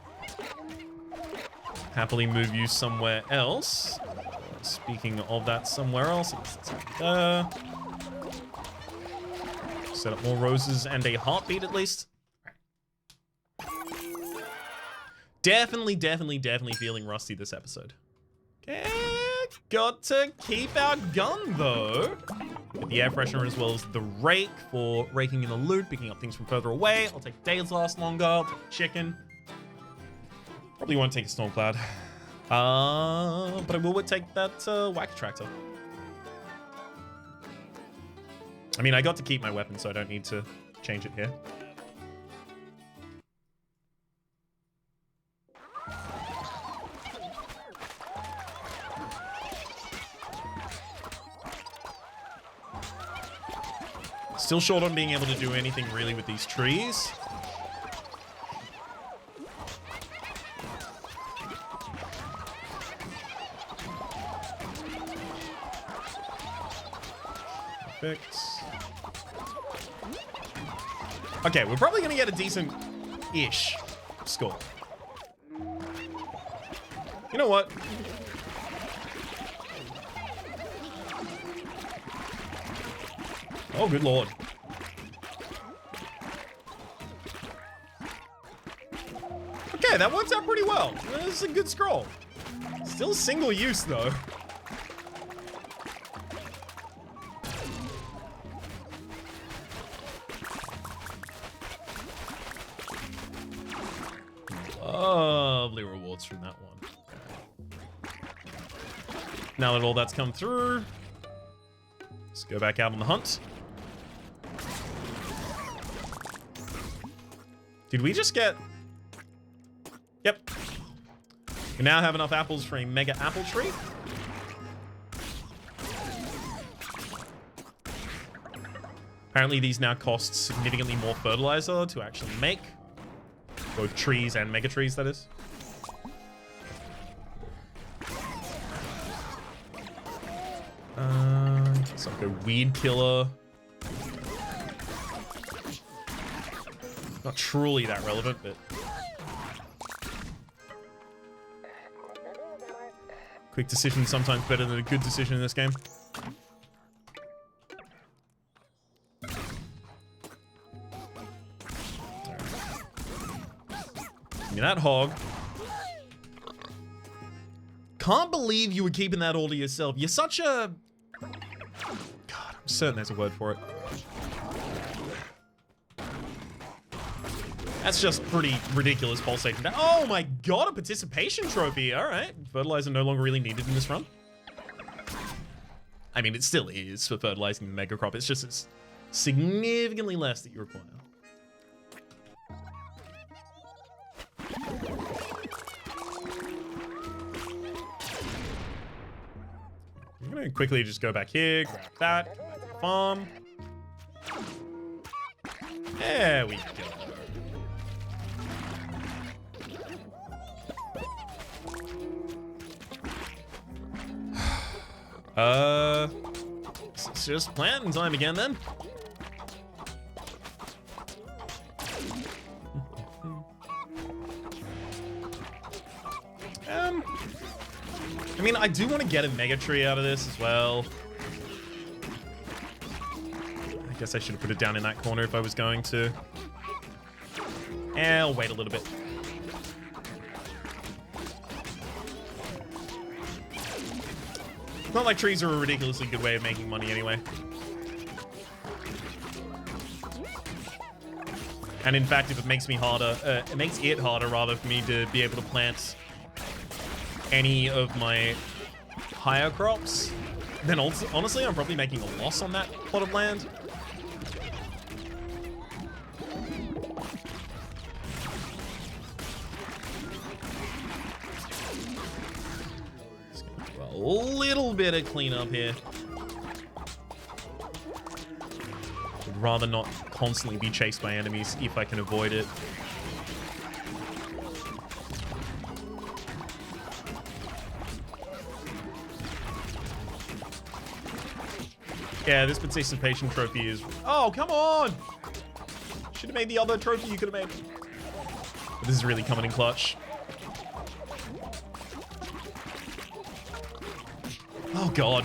Happily move you somewhere else. Speaking of that somewhere else, it's right there. Set up more roses and a heartbeat at least. Definitely feeling rusty this episode. Okay, got to keep our gun though. Get the air freshener as well as the rake for raking in the loot, picking up things from further away. I'll take days last longer. I'll take chicken. Probably won't take a Stormcloud. But I will take that wax tractor. I mean, I got to keep my weapon, so I don't need to change it here. Still short on being able to do anything really with these trees. Perfect. Okay, we're probably gonna get a decent-ish score. You know what? Oh, good lord. Okay, that works out pretty well. This is a good scroll. Still single use, though. Lovely rewards from that one. Now that all that's come through, let's go back out on the hunt. Did we just get... Yep. We now have enough apples for a mega apple tree. Apparently these now cost significantly more fertilizer to actually make. Both trees and mega trees, that is. So I'll go weed killer. Not truly that relevant, but... Quick decision sometimes better than a good decision in this game. Give me that hog. Can't believe you were keeping that all to yourself. You're such a... God, I'm certain there's a word for it. That's just pretty ridiculous pulsation. Oh my god, a participation trophy. All right. Fertilizer no longer really needed in this run. I mean, it still is for fertilizing the mega crop. It's just it's significantly less that you require. I'm going to quickly just go back here, grab that, farm. There we go. It's just planting time again then. I mean, I do want to get a mega tree out of this as well. I guess I should have put it down in that corner if I was going to. I'll wait a little bit. It's not like trees are a ridiculously good way of making money anyway. And in fact, if it makes me harder, it makes it harder rather for me to be able to plant any of my higher crops, then also, honestly, I'm probably making a loss on that plot of land. A little bit of cleanup here. Would rather not constantly be chased by enemies if I can avoid it. Yeah, this participation trophy is... Oh, come on! Should have made the other trophy you could have made. But this is really coming in clutch. Oh, God.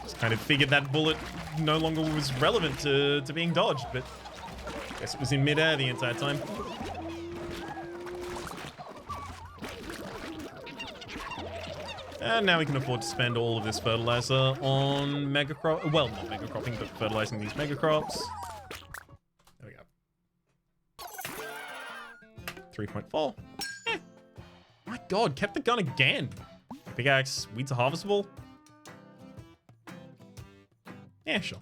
Just kind of figured that bullet no longer was relevant to being dodged, but I guess it was in midair the entire time. And now we can afford to spend all of this fertilizer on mega crop. Well, not mega cropping, but fertilizing these mega crops. There we go. 3.4. My God, kept the gun again. Pickaxe, weeds are harvestable. Yeah, sure.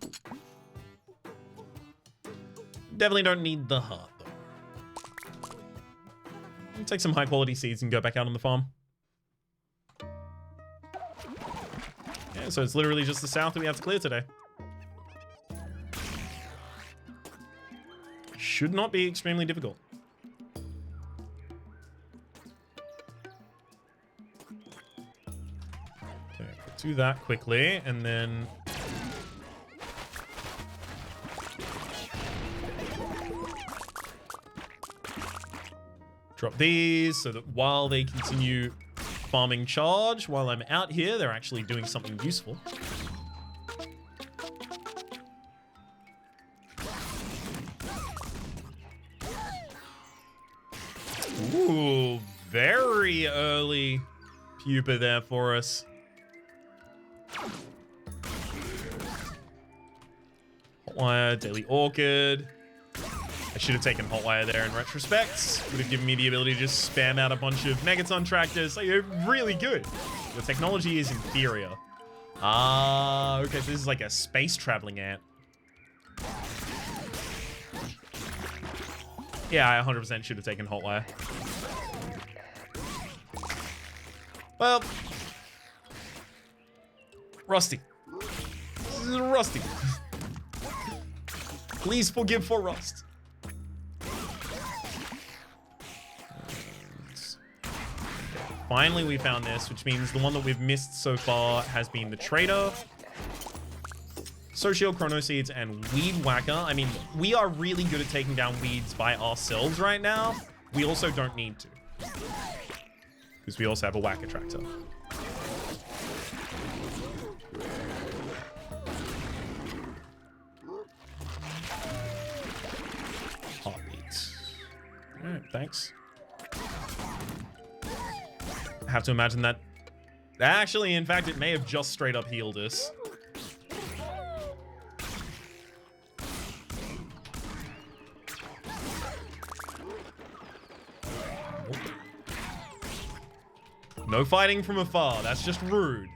Definitely don't need the heart, though. I'll take some high quality seeds and go back out on the farm. Yeah, so it's literally just the south that we have to clear today. Should not be extremely difficult. Okay, do that quickly, and then... drop these so that while they continue farming charge, while I'm out here, they're actually doing something useful. Ooh, very early pupa there for us. Hotwire, daily orchid. I should have taken Hotwire there in retrospect. Would have given me the ability to just spam out a bunch of Megaton tractors. Like, really good. The technology is inferior. Ah, okay, so this is like a space traveling ant. Yeah, I 100% should have taken Hotwire. Well, Rusty. Rusty. Please forgive for rust. Finally, we found this, which means the one that we've missed so far has been the Trader, Socio, Chrono Seeds, and Weed Whacker. I mean, we are really good at taking down weeds by ourselves right now. We also don't need to, because we also have a Whacker Tractor. Heartbeat. All right, thanks. I have to imagine that... Actually, in fact, it may have just straight up healed us. No fighting from afar. That's just rude.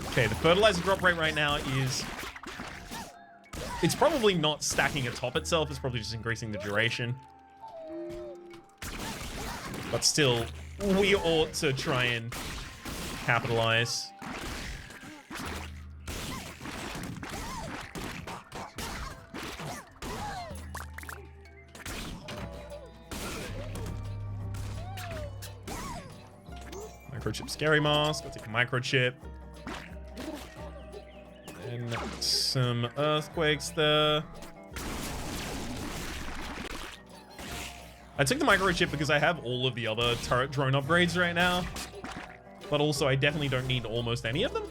Okay, the fertilizer drop rate right now is... It's probably not stacking atop itself. It's probably just increasing the duration. But still, we ought to try and capitalize. Microchip Scary Mask. I'll take a microchip. And some earthquakes there. I took the microchip because I have all of the other turret drone upgrades right now. But also, I definitely don't need almost any of them.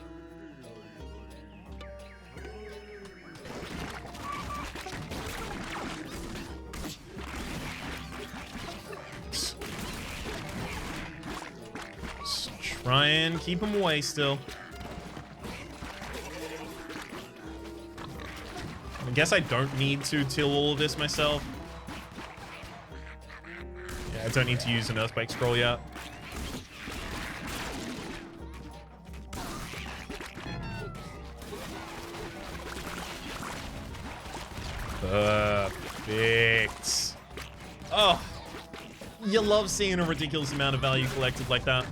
Let's try and keep them away still. I guess I don't need to till all of this myself. Yeah, I don't need to use an Earthquake Scroll yet. Perfect. Oh, you love seeing a ridiculous amount of value collected like that.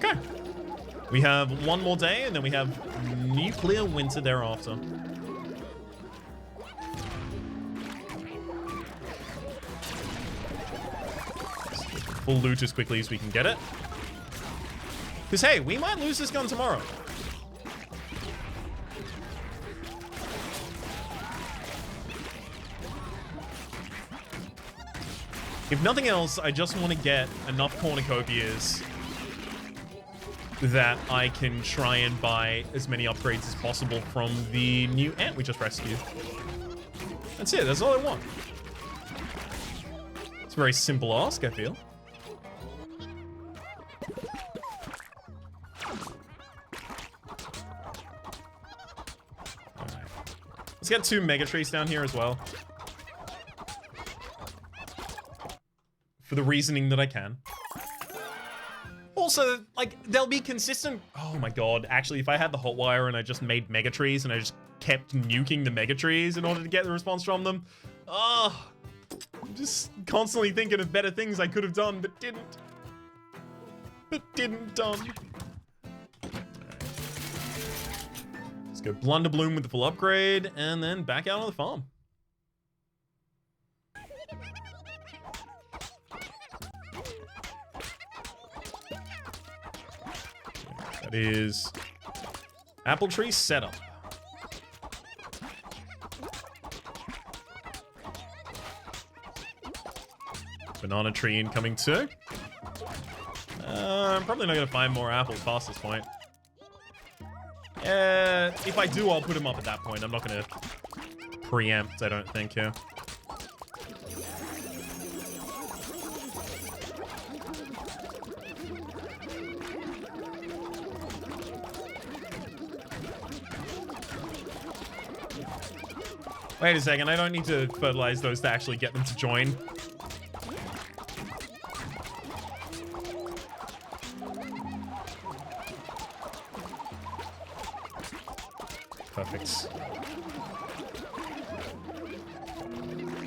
Okay. We have one more day, and then we have nuclear winter thereafter. We'll loot as quickly as we can get it. Because, hey, we might lose this gun tomorrow. If nothing else, I just want to get enough cornucopias that I can try and buy as many upgrades as possible from the new ant we just rescued. That's it. That's all I want. It's a very simple ask, I feel. Let's get 2 Mega Trees down here as well. For the reasoning that I can. Also, like, they'll be consistent. Oh my god, actually, if I had the hot wire and I just made Mega Trees and I just kept nuking the Mega Trees in order to get the response from them. I'm just constantly thinking of better things I could have done, but didn't. Done. Let's go Blunderbloom with the full upgrade, and then back out on the farm. That is apple tree setup. Banana tree incoming too. I'm probably not going to find more apples past this point. If I do, I'll put them up at that point. I'm not going to preempt, I don't think, here. Wait a second, I don't need to fertilize those to actually get them to join. Perfect.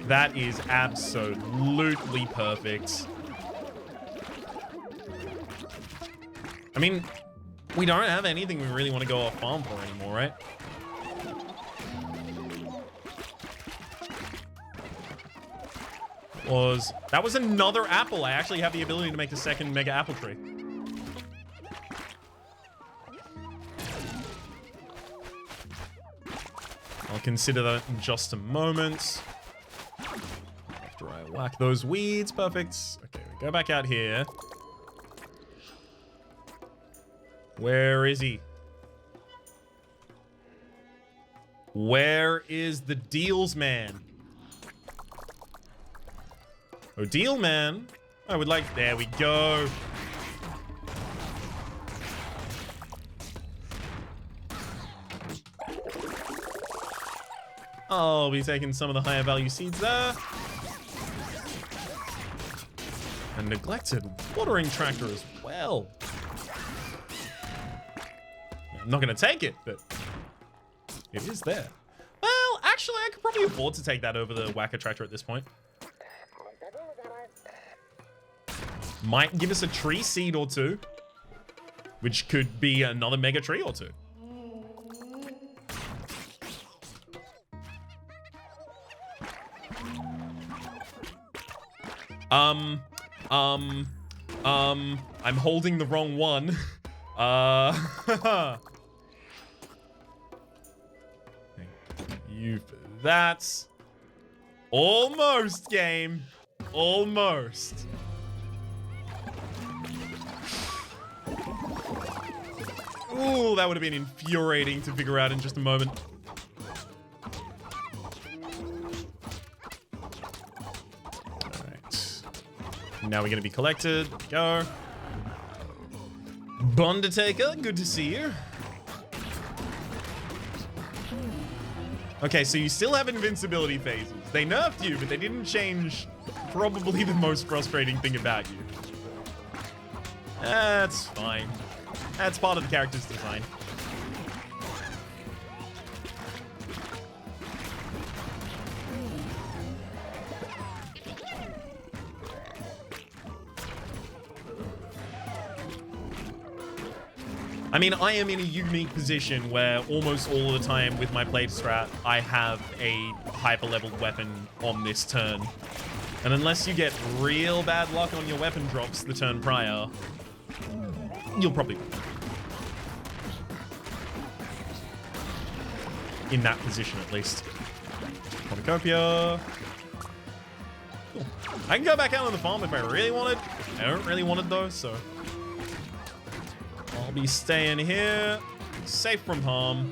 That is absolutely perfect. I mean, we don't have anything we really want to go off farm for anymore, right? That was another apple. I actually have the ability to make a second mega apple tree. I'll consider that in just a moment. After I whack those weeds. Perfect. Okay, we go back out here. Where is he? Where is the deals man? Oh, deal man. I would like... There we go. I'll be taking some of the higher value seeds there. A neglected watering tractor as well. I'm not going to take it, but it is there. Well, actually, I could probably afford to take that over the whacker tractor at this point. Might give us a tree seed or two, which could be another mega tree or two. I'm holding the wrong one. Thank you for that. Almost, game. Almost. Ooh, that would have been infuriating to figure out in just a moment. Alright. Now we're going to be collected. There we go. Bondertaker, good to see you. Okay, so you still have invincibility phases. They nerfed you, but they didn't change probably the most frustrating thing about you. That's fine. That's part of the character's design. I mean, I am in a unique position where almost all the time with my play strat, I have a hyper-leveled weapon on this turn. And unless you get real bad luck on your weapon drops the turn prior, you'll probably win. In that position, at least. Cornucopia. Cool. I can go back out on the farm if I really wanted. I don't really want it, though, so... I'll be staying here. Safe from harm.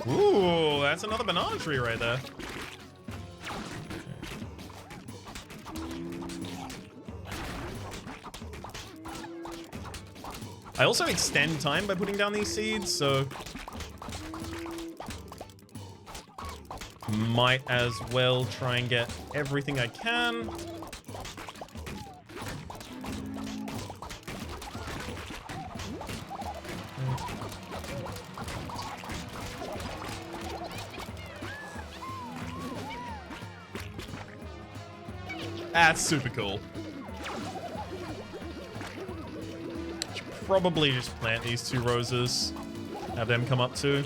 Ooh, that's another banana tree right there. I also extend time by putting down these seeds, so might as well try and get everything I can. That's super cool. Probably just plant these two roses. Have them come up too.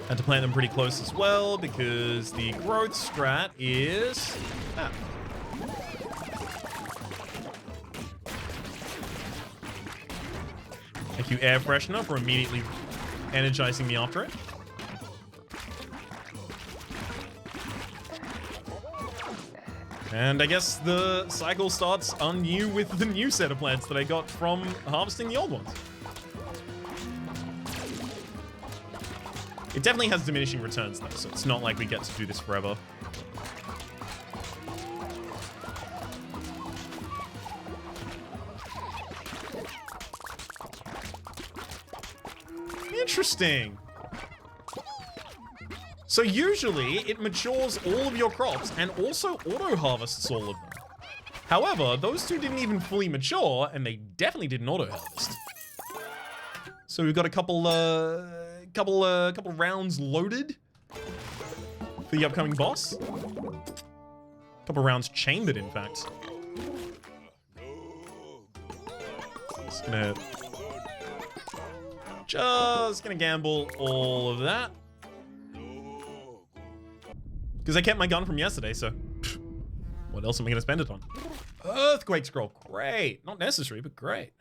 Had to plant them pretty close as well because the growth strat is... Ah. Thank you, air freshener, for immediately energizing me after it. And I guess the cycle starts anew with the new set of plants that I got from harvesting the old ones. It definitely has diminishing returns though, so it's not like we get to do this forever. Interesting. So usually it matures all of your crops and also auto-harvests all of them. However, those two didn't even fully mature, and they definitely didn't auto-harvest. So we've got a couple rounds loaded for the upcoming boss. Couple rounds chambered, in fact. Just gonna gamble all of that. Because I kept my gun from yesterday, so what else am I gonna spend it on? Earthquake scroll, great. Not necessary, but great.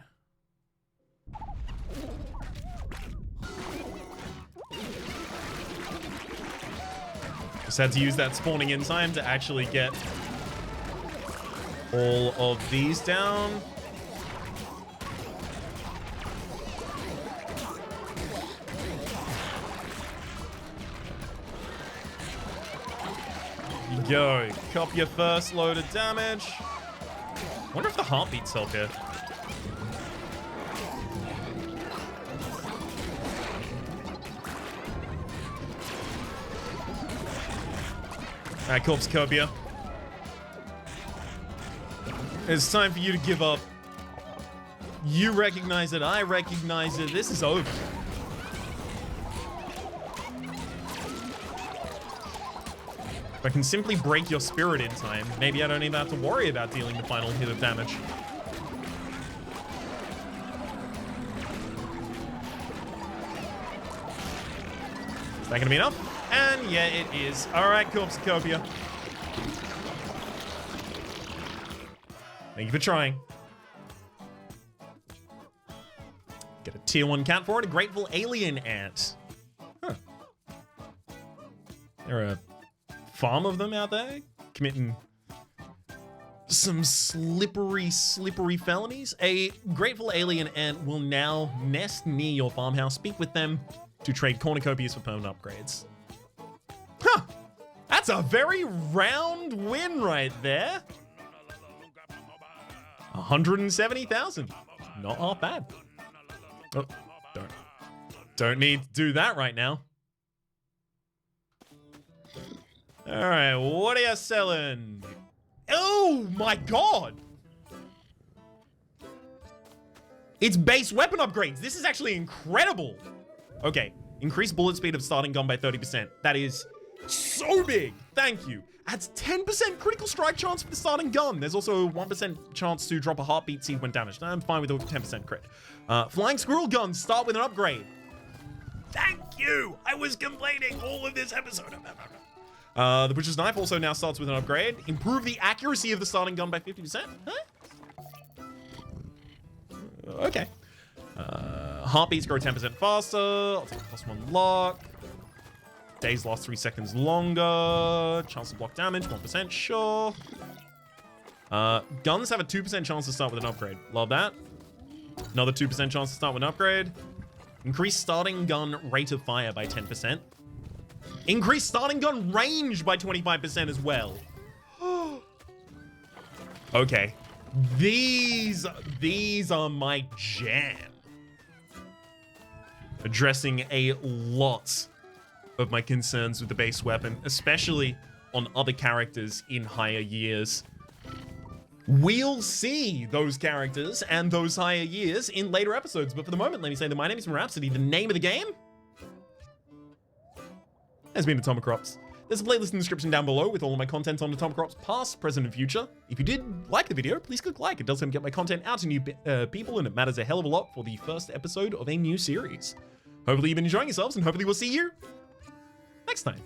Just had to use that spawning in time to actually get all of these down. You go. Cop your first load of damage. Wonder if the heartbeats help here. Alright, Corpsecopia. It's time for you to give up. You recognize it, I recognize it. This is over. If I can simply break your spirit in time, maybe I don't even have to worry about dealing the final hit of damage. Is that gonna be enough? And yeah, it is. Alright, Corpsecopia. Thank you for trying. Get a tier 1 cat for it, a grateful alien ant. Huh. There are a farm of them out there committing some slippery felonies. A grateful alien ant will now nest near your farmhouse. Speak with them to trade cornucopias for permanent upgrades. Huh. That's a very round win right there. 170,000. Not half bad. Oh, don't need to do that right now. All right, what are you selling? Oh my god! It's base weapon upgrades. This is actually incredible. Okay, increase bullet speed of starting gun by 30%. That is so big. Thank you. Adds 10% critical strike chance for the starting gun. There's also a 1% chance to drop a heartbeat seed when damaged. I'm fine with a 10% crit. Flying squirrel guns start with an upgrade. Thank you. I was complaining all of this episode. The butcher's knife also now starts with an upgrade. Improve the accuracy of the starting gun by 50%. Huh? Okay. Heartbeats grow 10% faster. I'll take +1 lock. Days last 3 seconds longer. Chance to block damage, 1%, sure. Guns have a 2% chance to start with an upgrade. Love that. Another 2% chance to start with an upgrade. Increase starting gun rate of fire by 10%. Increase starting gun range by 25% as well. Okay. These are my jam. Addressing a lot of my concerns with the base weapon, especially on other characters in higher years. We'll see those characters and those higher years in later episodes, but for the moment, let me say that my name is Rhapsody. The name of the game has been Atomicrops. There's a playlist in the description down below with all of my content on Atomicrops, past, present, and future. If you did like the video, please click like. It does help get my content out to new people, and it matters a hell of a lot for the first episode of a new series. Hopefully you've been enjoying yourselves, and hopefully we'll see you next time.